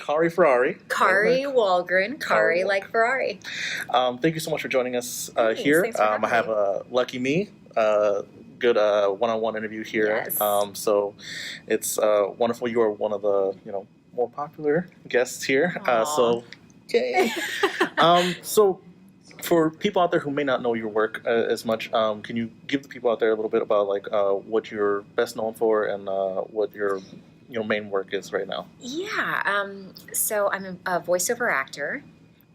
Kari Ferrari. Kari Wahlgren, Kari like Ferrari. Thank you so much for joining us Thanks, here. thanks for having I have me. lucky me, good one-on-one interview here. Yes. So it's wonderful. You are one of the more popular guests here. So yay. So for people out there who may not know your work as much, can you give the people out there a little bit about what you're best known for and what your main work is right now? Yeah, so I'm a voiceover actor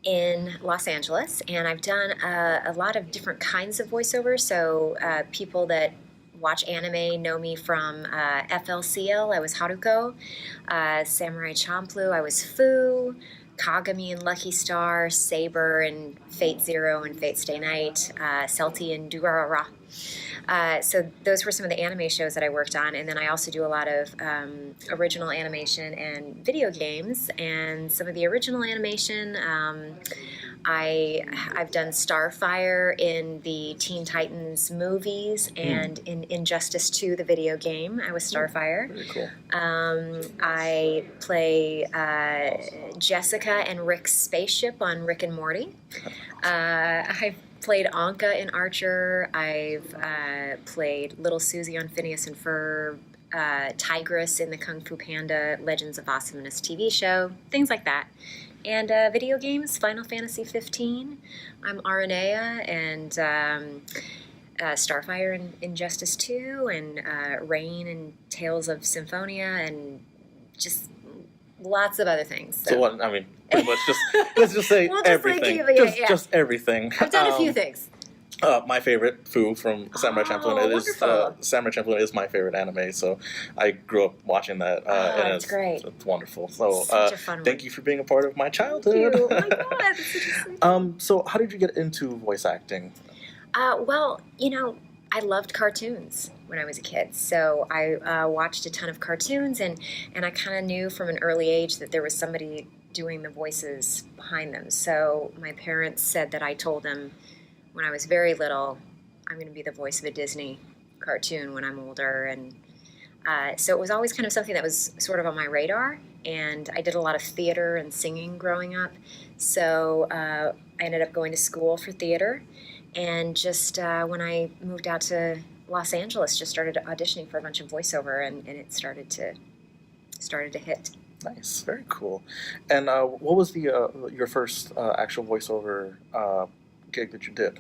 in Los Angeles, and I've done a lot of different kinds of voiceover. So people that watch anime know me from FLCL, I was Haruko, Samurai Champloo, I was Fu, Kagami and Lucky Star, Saber and Fate Zero and Fate Stay Night, Celti and Durarara. So those were some of the anime shows that I worked on, and then I also do a lot of original animation and video games. And some of the original animation, I've done Starfire in the Teen Titans movies and in Injustice 2, the video game. I was Starfire. Very cool. I play Jessica and Rick's spaceship on Rick and Morty. I've played Anka in Archer. I've played Little Susie on Phineas and Ferb, Tigress in the Kung Fu Panda Legends of Awesomeness TV show, things like that. And video games, Final Fantasy 15. I'm Aranea and Starfire in Injustice 2, and Rain and Tales of Symphonia, and just lots of other things. So what? I mean, pretty much just let's just say We'll just everything. Just everything. I've done a few things. My favorite, Fu from Samurai Champloo. Wonderful. Samurai Champloo is my favorite anime, so I grew up watching that. And it's great. It's wonderful. So Such a fun thank one. you for being a part of my childhood. Thank you. Oh my God, that's such a sweet So how did you get into voice acting? Well, I loved cartoons when I was a kid. So I watched a ton of cartoons, and I kind of knew from an early age that there was somebody doing the voices behind them. So my parents said that I told them when I was very little, I'm going to be the voice of a Disney cartoon when I'm older. And so it was always kind of something that was sort of on my radar. And I did a lot of theater and singing growing up. So I ended up going to school for theater. And just when I moved out to Los Angeles, just started auditioning for a bunch of voiceover, and it started to hit. Nice, very cool. And what was the your first actual voiceover gig that you did?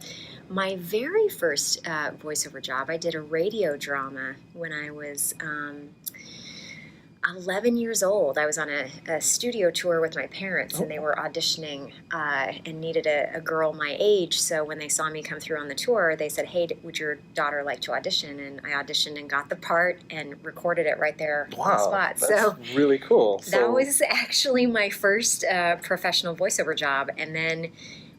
My very first voiceover job, I did a radio drama when I was 11 years old. I was on a studio tour with my parents, and they were auditioning and needed a girl my age. So when they saw me come through on the tour, they said, "Hey, would your daughter like to audition?" And I auditioned and got the part and recorded it right there on the spot. That's really cool. That was actually my first professional voiceover job. And then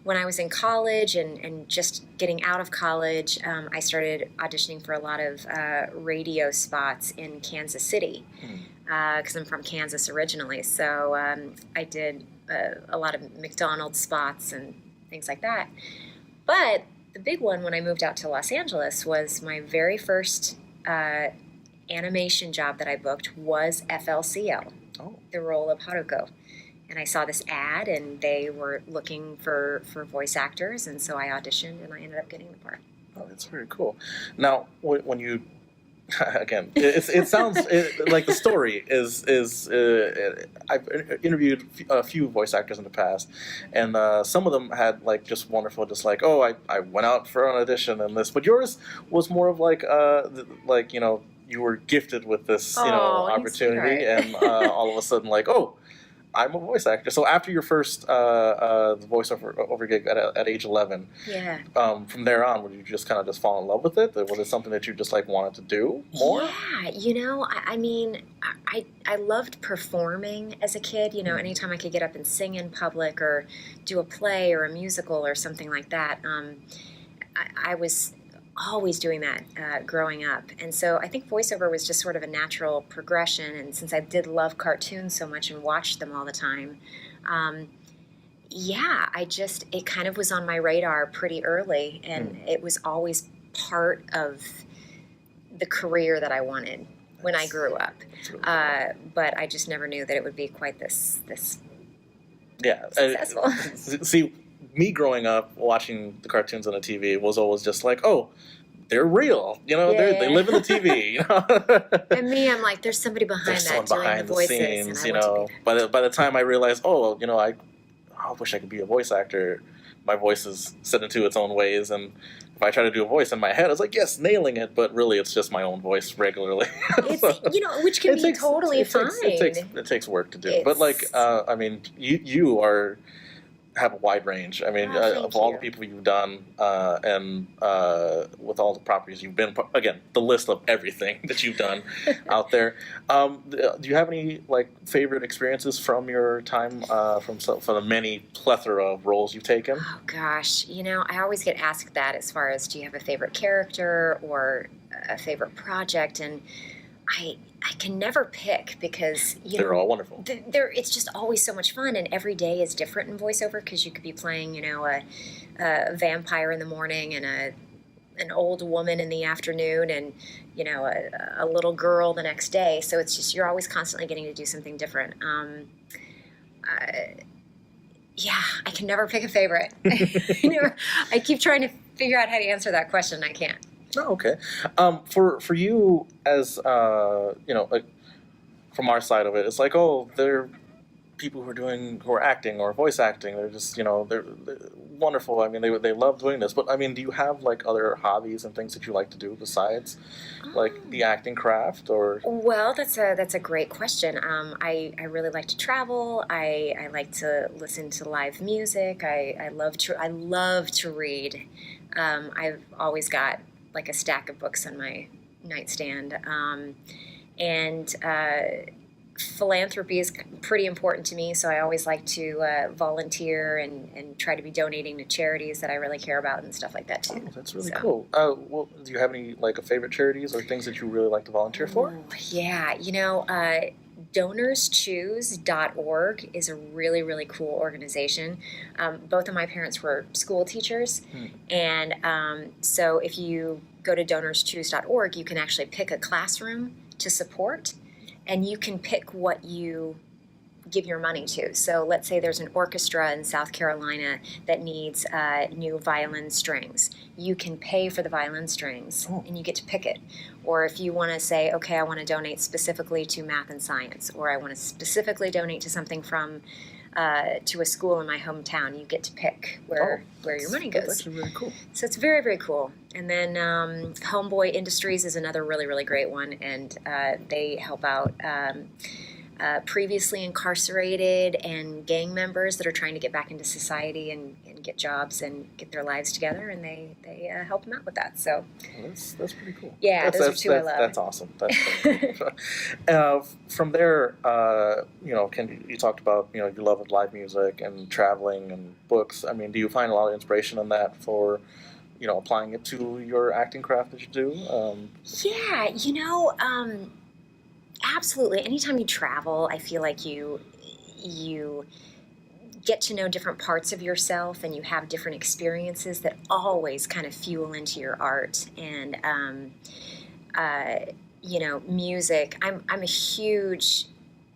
when I was in college and just getting out of college, I started auditioning for a lot of radio spots in Kansas City. Because I'm from Kansas originally, so I did a lot of McDonald's spots and things like that. But the big one when I moved out to Los Angeles was my very first animation job that I booked was FLCL, the role of Haruko. And I saw this ad, and they were looking for voice actors, and so I auditioned, and I ended up getting the part. Oh, that's very cool. Now, when you again, it sounds like the story is. I've interviewed a few voice actors in the past, and some of them had just wonderful, I went out for an audition and this, but yours was more of you were gifted with this opportunity, and all of a sudden I'm a voice actor. So after your first voiceover gig at age 11, from there on, would you just kind of just fall in love with it? Was it something that you just wanted to do more? Yeah, I mean, I loved performing as a kid. Anytime I could get up and sing in public or do a play or a musical or something like that, I was always doing that growing up. And so I think voiceover was just sort of a natural progression. And since I did love cartoons so much and watched them all the time, it kind of was on my radar pretty early. And it was always part of the career that I wanted. when I grew up. That's really cool. But I just never knew that it would be quite this Yeah. successful. See, me growing up watching the cartoons on the TV was always just like, oh, they're real. You know, Yeah. they live in the TV. You know. And me, I'm like, there's somebody behind There's that someone doing behind the the voices, scenes. and I You want know, to be by the time I realized, oh, you know, I wish I could be a voice actor. My voice is set into its own ways, and if I try to do a voice in my head, I was like, yes, nailing it, but really it's just my own voice regularly. It's, So, you know, which can be totally fine. It takes work to do. But like, I mean, you have a wide range. I mean, Oh, of all you. the people you've done, and with all the properties you've been, again, the list of everything that you've done out there. Do you have any like favorite experiences from your time from the many plethora of roles you've taken? Oh gosh, you know, I always get asked that as far as do you have a favorite character or a favorite project, and I can never pick because They're all wonderful. It's just always so much fun, and every day is different in voiceover because you could be playing, you know, a vampire in the morning and an old woman in the afternoon, and you know, a little girl the next day. So it's just you're always constantly getting to do something different. Yeah, I can never pick a favorite. I keep trying to figure out how to answer that question. I can't. Oh, okay. For you as you know, like, from our side of it, it's like, oh, they're people who are acting or voice acting. They're just, you know, they're wonderful. I mean, they love doing this. But I mean, do you have like other hobbies and things that you like to do besides like the acting craft? Or Well, that's a great question. I really like to travel. I like to listen to live music. I love to read. I've always got like a stack of books on my nightstand. And philanthropy is pretty important to me, so I always like to volunteer and try to be donating to charities that I really care about and stuff like that too. oh, that's really So. cool. Well, do you have any like favorite charities or things that you really like to volunteer for? Ooh, yeah, you know, DonorsChoose.org is a really, really cool organization. Both of my parents were school teachers, and so if you go to DonorsChoose.org, you can actually pick a classroom to support, and you can pick what you give your money to. So let's say there's an orchestra in South Carolina that needs new violin strings. You can pay for the violin strings, and you get to pick it. Or if you want to say, okay, I want to donate specifically to math and science, or I want to specifically donate to something from to a school in my hometown, you get to pick where your money goes. That's actually really cool. So it's very, very cool. And then Homeboy Industries is another really, really great one, and they help out previously incarcerated and gang members that are trying to get back into society and get jobs and get their lives together, and they help them out with that. So that's pretty cool. Yeah, those are two I love. That's awesome. That's really cool. From there, you know, you talked about, you know, you love live music and traveling and books. I mean, do you find a lot of inspiration in that for, you know, applying it to your acting craft that you do? Yeah, you know, absolutely. Anytime you travel, I feel like you get to know different parts of yourself, and you have different experiences that always kind of fuel into your art. And you know, music. I'm a huge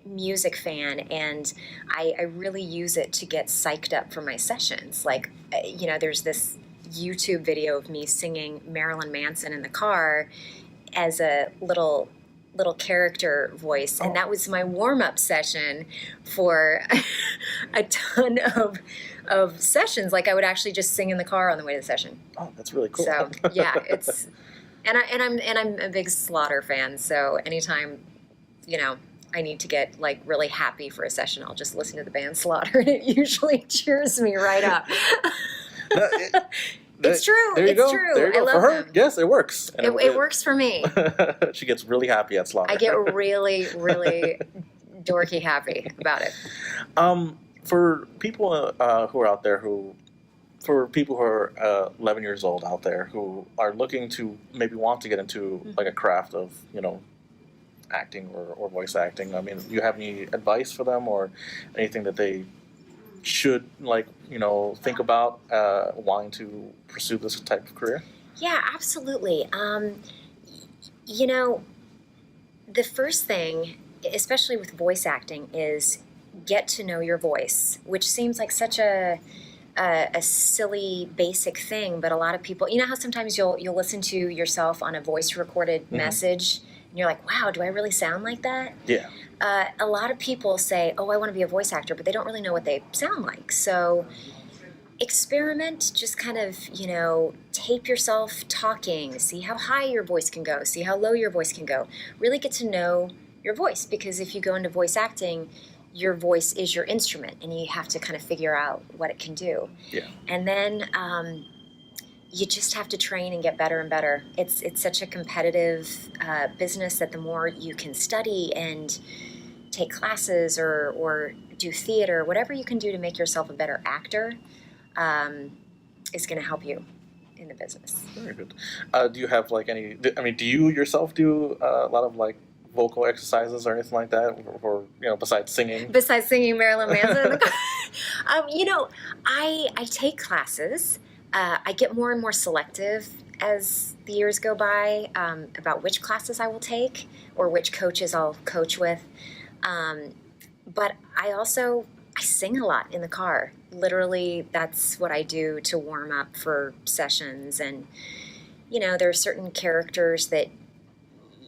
music fan, and I really use it to get psyched up for my sessions. Like, you know, there's this YouTube video of me singing Marilyn Manson in the car as a little character voice, and that was my warm-up session for a ton of sessions. Like, I would actually just sing in the car on the way to the session. Oh, that's really cool. So yeah, it's and I'm a big Slaughter fan, so anytime, you know, I need to get like really happy for a session, I'll just listen to the band Slaughter, and it usually cheers me right up. It's true. There you go. True. There you go. I love for her, them. yes, it works. And It works for me. She gets really happy at Slaughter. I get really, really dorky happy about it. For people who are out there for people who are 11 years old out there who are looking to maybe want to get into like a craft of, you know, acting or voice acting, I mean, do you have any advice for them or anything that they should, like, you know, think about wanting to pursue this type of career? Yeah, absolutely. You know, the first thing, especially with voice acting, is get to know your voice, which seems like such a silly, basic thing, but a lot of people, you know how sometimes you'll listen to yourself on a voice recorded message, and you're like, wow, do I really sound like that? Yeah. A lot of people say, oh, I want to be a voice actor, but they don't really know what they sound like. So experiment, just kind of, tape yourself talking, see how high your voice can go, see how low your voice can go. Really get to know your voice, because if you go into voice acting, your voice is your instrument, and you have to kind of figure out what it can do. Yeah. And then you just have to train and get better and better. It's such a competitive business that the more you can study and take classes or do theater, whatever you can do to make yourself a better actor is going to help you in the business. Very good. Do you have like any? Do you yourself do a lot of like vocal exercises or anything like that, or besides singing? Besides singing Marilyn Manson in the car, I take classes. I get more and more selective as the years go by about which classes I will take or which coaches I'll coach with. But I sing a lot in the car. Literally, that's what I do to warm up for sessions. And, there are certain characters that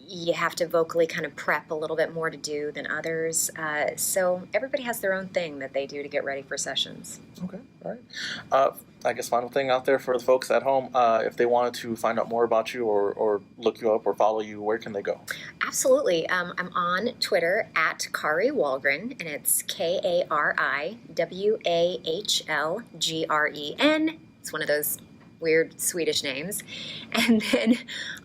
you have to vocally kind of prep a little bit more to do than others. So everybody has their own thing that they do to get ready for sessions. Okay, all right. I guess final thing out there for the folks at home, if they wanted to find out more about you or look you up or follow you, where can they go? Absolutely. I'm on Twitter at Kari Wahlgren, and it's KariWahlgren. It's one of those weird Swedish names. And then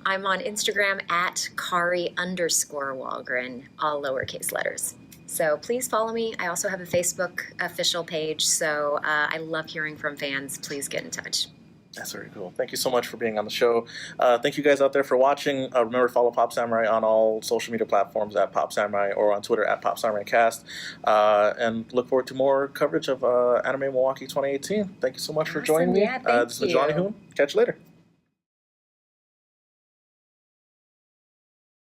I'm on Instagram at Kari_Wahlgren, all lowercase letters. So please follow me. I also have a Facebook official page, so I love hearing from fans. Please get in touch. That's very cool. Thank you so much for being on the show. Thank you guys out there for watching. Remember to follow Pop Samurai on all social media platforms at Pop Samurai or on Twitter at Pop Samurai Cast. And look forward to more coverage of Anime Milwaukee 2018. Thank you so much for joining me. Yeah, thank This is Johnny Hoon. Catch you later.